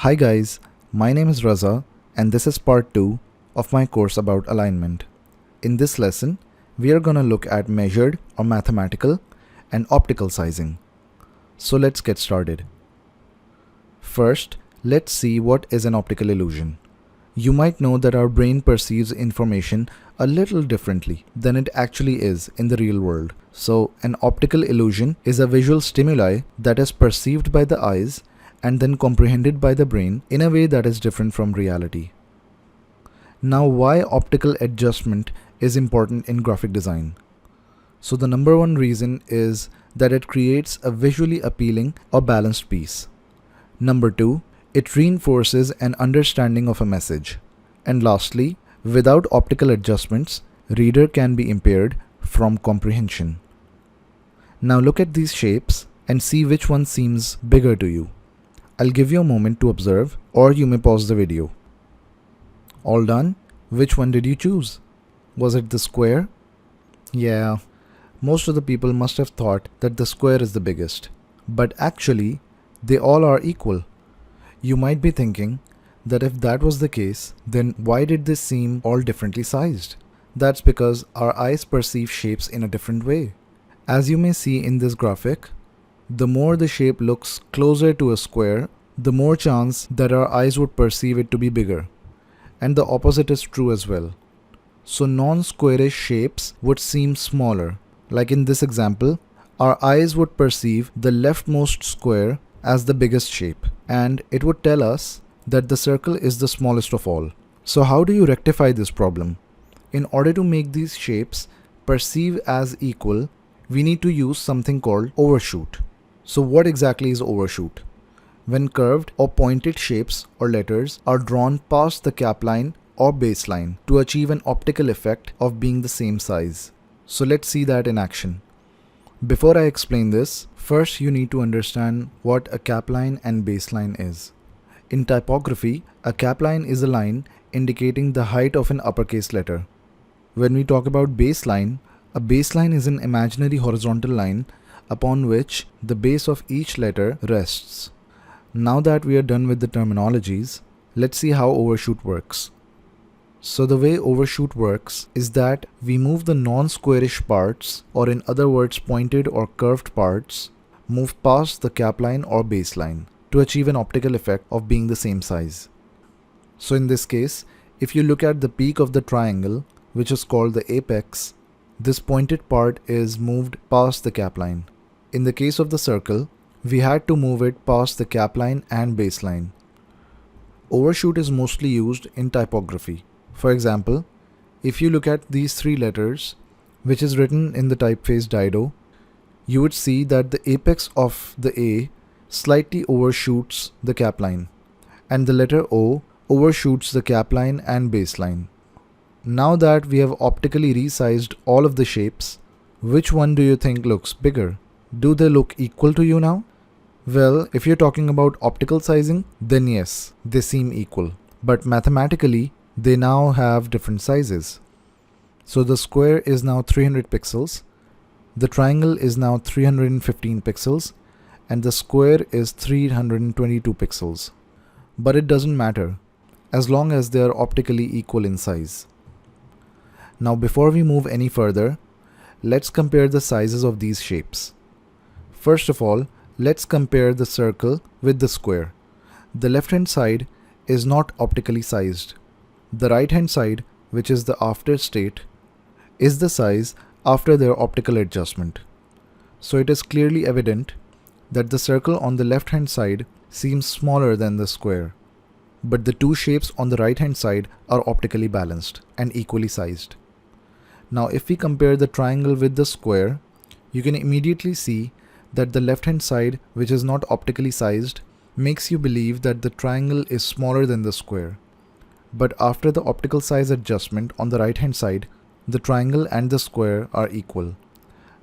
Hi guys, my name is Raza and this is part 2 of my course about alignment. In this lesson, we are gonna look at measured or mathematical and optical sizing. So let's get started. First, let's see what is an optical illusion. You might know that our brain perceives information a little differently than it actually is in the real world. So, an optical illusion is a visual stimuli that is perceived by the eyes and then comprehended by the brain in a way that is different from reality. Now, why optical adjustment is important in graphic design? So the number one reason is that it creates a visually appealing or balanced piece. Number two, it reinforces an understanding of a message. And lastly, without optical adjustments, reader can be impaired from comprehension. Now look at these shapes and see which one seems bigger to you. I'll give you a moment to observe, or you may pause the video. All done? Which one did you choose? Was it the square? Yeah, most of the people must have thought that the square is the biggest. But actually, they all are equal. You might be thinking that if that was the case, then why did they seem all differently sized? That's because our eyes perceive shapes in a different way. As you may see in this graphic, the more the shape looks closer to a square, the more chance that our eyes would perceive it to be bigger. And the opposite is true as well. So non-squarish shapes would seem smaller. Like in this example, our eyes would perceive the leftmost square as the biggest shape, and it would tell us that the circle is the smallest of all. So how do you rectify this problem? In order to make these shapes perceive as equal, we need to use something called overshoot. So what exactly is overshoot? When curved or pointed shapes or letters are drawn past the cap line or baseline to achieve an optical effect of being the same size. So let's see that in action. Before I explain this, first you need to understand what a cap line and baseline is. In typography, a cap line is a line indicating the height of an uppercase letter. When we talk about baseline, a baseline is an imaginary horizontal line upon which the base of each letter rests. Now that we are done with the terminologies, let's see how overshoot works. So the way overshoot works is that we move the non-squarish parts, or in other words pointed or curved parts, move past the cap line or baseline to achieve an optical effect of being the same size. So in this case, if you look at the peak of the triangle, which is called the apex, this pointed part is moved past the cap line. In the case of the circle, we had to move it past the cap line and baseline. Overshoot is mostly used in typography. For example, if you look at these three letters, which is written in the typeface Dido, you would see that the apex of the A slightly overshoots the cap line, and the letter O overshoots the cap line and baseline. Now that we have optically resized all of the shapes, which one do you think looks bigger? Do they look equal to you now? Well, if you're talking about optical sizing, then yes, they seem equal. But mathematically, they now have different sizes. So the square is now 300 pixels, the triangle is now 315 pixels, and the square is 322 pixels. But it doesn't matter, as long as they are optically equal in size. Now before we move any further, let's compare the sizes of these shapes. First of all, let's compare the circle with the square. The left hand side is not optically sized. The right hand side, which is the after state, is the size after their optical adjustment. So it is clearly evident that the circle on the left hand side seems smaller than the square, but the two shapes on the right hand side are optically balanced and equally sized. Now if we compare the triangle with the square, you can immediately see that the left hand side, which is not optically sized, makes you believe that the triangle is smaller than the square. But after the optical size adjustment on the right hand side, the triangle and the square are equal.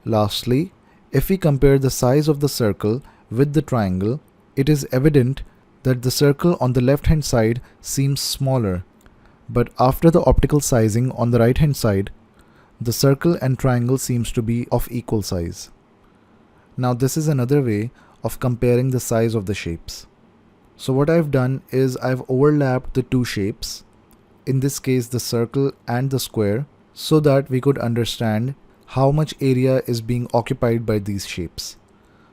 Lastly, if we compare the size of the circle with the triangle, it is evident that the circle on the left hand side seems smaller, but after the optical sizing on the right hand side, the circle and triangle seems to be of equal size. Now this is another way of comparing the size of the shapes. So what I've done is I've overlapped the two shapes, in this case the circle and the square, so that we could understand how much area is being occupied by these shapes.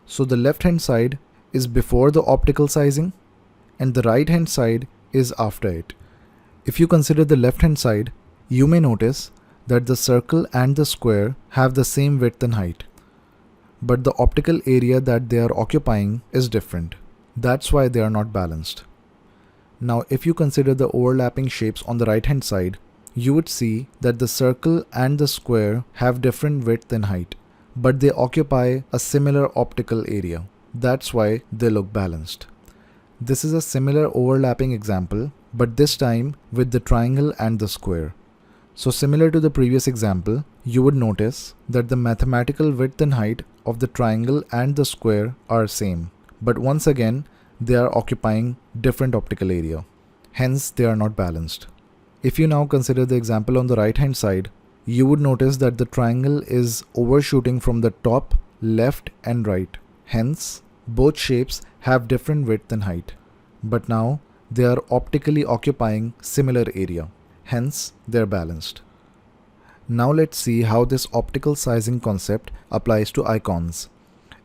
So the left hand side is before the optical sizing and the right hand side is after it. If you consider the left hand side, you may notice that the circle and the square have the same width and height, but the optical area that they are occupying is different. That's why they are not balanced. Now if you consider the overlapping shapes on the right hand side, you would see that the circle and the square have different width and height, but they occupy a similar optical area. That's why they look balanced. This is a similar overlapping example, but this time with the triangle and the square. So similar to the previous example, you would notice that the mathematical width and height of the triangle and the square are same, but once again they are occupying different optical area. Hence they are not balanced. If you now consider the example on the right hand side, you would notice that the triangle is overshooting from the top, left and right. Hence, both shapes have different width and height, but now they are optically occupying similar area. Hence, they are balanced. Now let's see how this optical sizing concept applies to icons.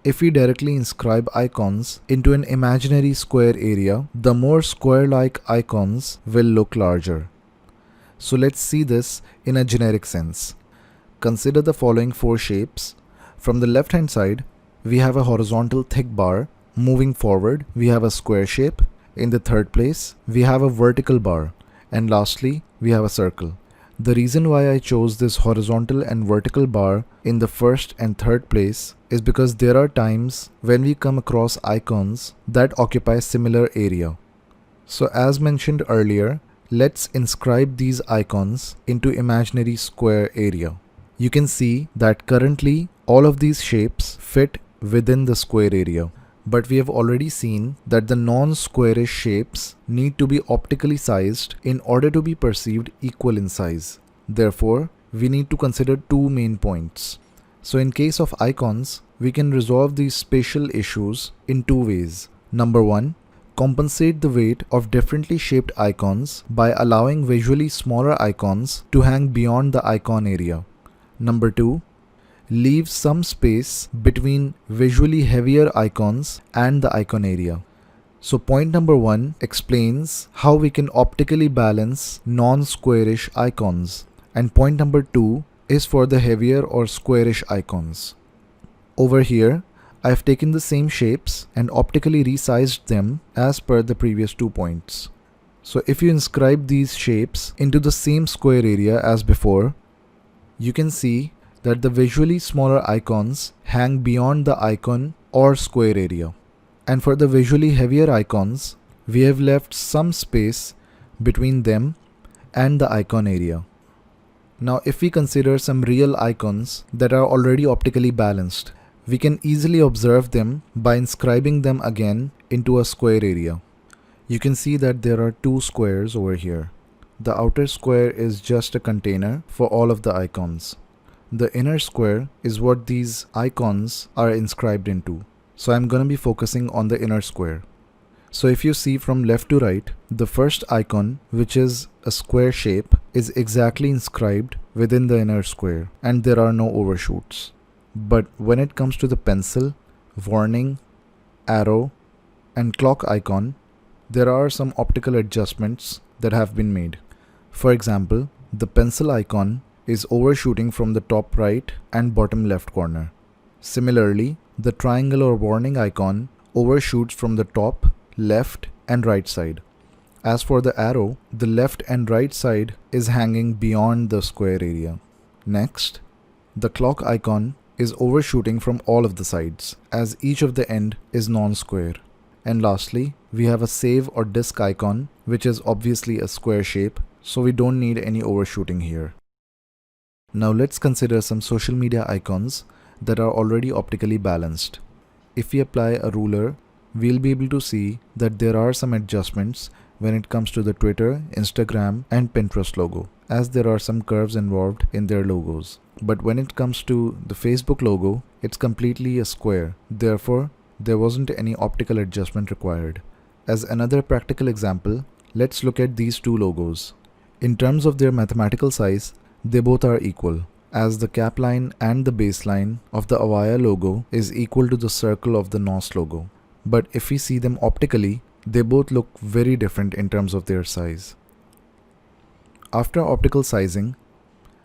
If we directly inscribe icons into an imaginary square area, the more square-like icons will look larger. So let's see this in a generic sense. Consider the following four shapes. From the left hand side, we have a horizontal thick bar. Moving forward, we have a square shape. In the third place, we have a vertical bar. And lastly, we have a circle. The reason why I chose this horizontal and vertical bar in the first and third place is because there are times when we come across icons that occupy similar area. So as mentioned earlier, let's inscribe these icons into imaginary square area. You can see that currently all of these shapes fit within the square area. But we have already seen that the non-squarish shapes need to be optically sized in order to be perceived equal in size. Therefore, we need to consider two main points. So in case of icons, we can resolve these spatial issues in two ways. Number one, compensate the weight of differently shaped icons by allowing visually smaller icons to hang beyond the icon area. Number two, leave some space between visually heavier icons and the icon area. So point number one explains how we can optically balance non-squarish icons, and point number two is for the heavier or squarish icons. Over here, I have taken the same shapes and optically resized them as per the previous 2 points. So if you inscribe these shapes into the same square area as before, you can see that the visually smaller icons hang beyond the icon or square area. And for the visually heavier icons, we have left some space between them and the icon area. Now if we consider some real icons that are already optically balanced, we can easily observe them by inscribing them again into a square area. You can see that there are two squares over here. The outer square is just a container for all of the icons. The inner square is what these icons are inscribed into. So I'm going to be focusing on the inner square. So if you see from left to right, the first icon, which is a square shape, is exactly inscribed within the inner square and there are no overshoots. But when it comes to the pencil, warning, arrow, and clock icon, there are some optical adjustments that have been made. For example, the pencil icon is overshooting from the top right and bottom left corner. Similarly, the triangle or warning icon overshoots from the top, left, and right side. As for the arrow, the left and right side is hanging beyond the square area. Next, the clock icon is overshooting from all of the sides, as each of the end is non-square. And lastly, we have a save or disk icon, which is obviously a square shape, so we don't need any overshooting here. Now let's consider some social media icons that are already optically balanced. If we apply a ruler, we'll be able to see that there are some adjustments when it comes to the Twitter, Instagram, and Pinterest logo, as there are some curves involved in their logos. But when it comes to the Facebook logo, it's completely a square. Therefore, there wasn't any optical adjustment required. As another practical example, let's look at these two logos. In terms of their mathematical size, they both are equal, as the cap line and the baseline of the Avaya logo is equal to the circle of the NOS logo. But if we see them optically, they both look very different in terms of their size. After optical sizing,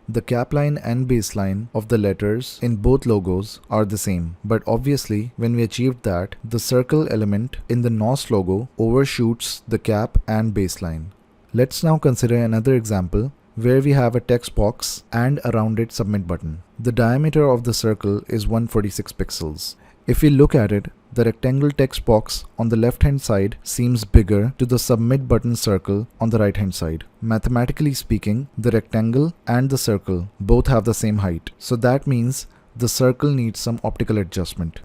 the cap line and baseline of the letters in both logos are the same, but obviously when we achieved that, the circle element in the NOS logo overshoots the cap and baseline. Let's now consider another example where we have a text box and a rounded submit button. The diameter of the circle is 146 pixels. If we look at it, the rectangle text box on the left hand side seems bigger to the submit button circle on the right hand side. Mathematically speaking, the rectangle and the circle both have the same height. So that means the circle needs some optical adjustment.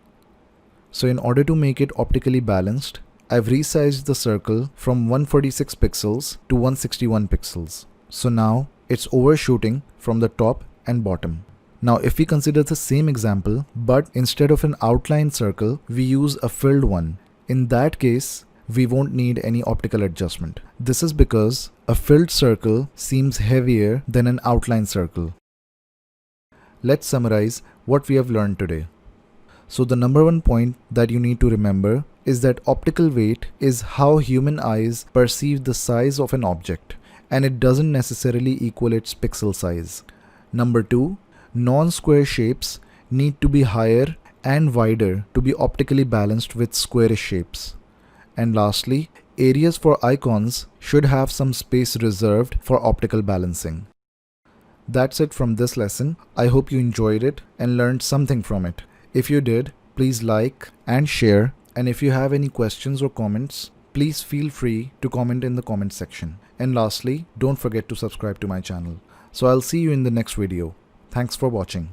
So in order to make it optically balanced, I've resized the circle from 146 pixels to 161 pixels. So now it's overshooting from the top and bottom. Now if we consider the same example, but instead of an outline circle, we use a filled one. In that case, we won't need any optical adjustment. This is because a filled circle seems heavier than an outline circle. Let's summarize what we have learned today. So the number one point that you need to remember is that optical weight is how human eyes perceive the size of an object, and it doesn't necessarily equal its pixel size. Number two, non-square shapes need to be higher and wider to be optically balanced with squarish shapes. And lastly, areas for icons should have some space reserved for optical balancing. That's it from this lesson. I hope you enjoyed it and learned something from it. If you did, please like and share. And if you have any questions or comments, please feel free to comment in the comment section. And lastly, don't forget to subscribe to my channel. So I'll see you in the next video. Thanks for watching.